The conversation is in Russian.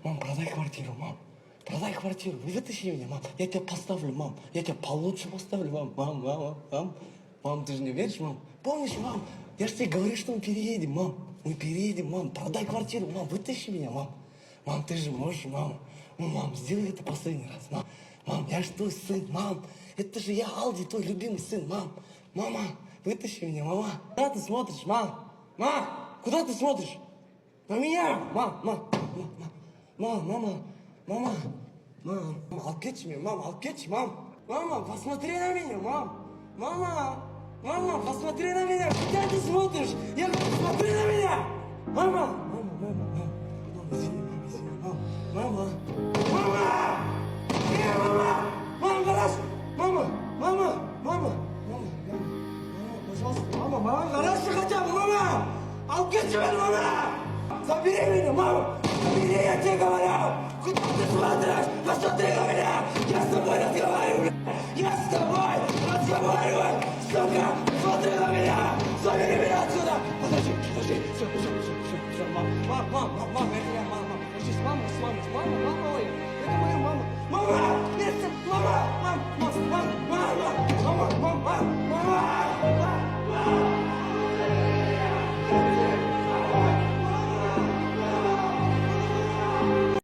Мам, продай квартиру, мам. Продай квартиру, вытащи меня, мам. Я тебя поставлю, мам. Я тебя получше поставлю, мам. Мам. Мам, ты же не веришь, мам? Помнишь, мам? Я же тебе говорю, что мы переедем, мам. Мы переедем, мам. Продай квартиру, мам. Вытащи меня, мам. Мам, ты же можешь, мам. Ну, мам, сделай это последний раз, мам. Мам, я же твой сын, мам. Это же я, Алди, твой любимый сын, мам. Мама, вытащи меня, мама. Куда ты смотришь, мам? Мам, куда ты смотришь? На меня! Мама, алып кетші мен, мам, алып кетші, мам. Мама, посмотри на меня, мам. Мама, посмотри на меня. Куда ты смотришь? Я говорю, смотри на меня. Мама, извини, мама. Мама, гараж. Мама, пожалуйста, мама, гараж хотя бы, мама. Алып кетші мені, мама. Забери меня, мама! Забери, я тебе говорю! Куда ты смотришь? Посмотри на меня! Я с тобой разговариваю! Я с тобой разговариваю! Сука! Смотри на меня! Забери меня отсюда! Подожди! Все, мам, я тебя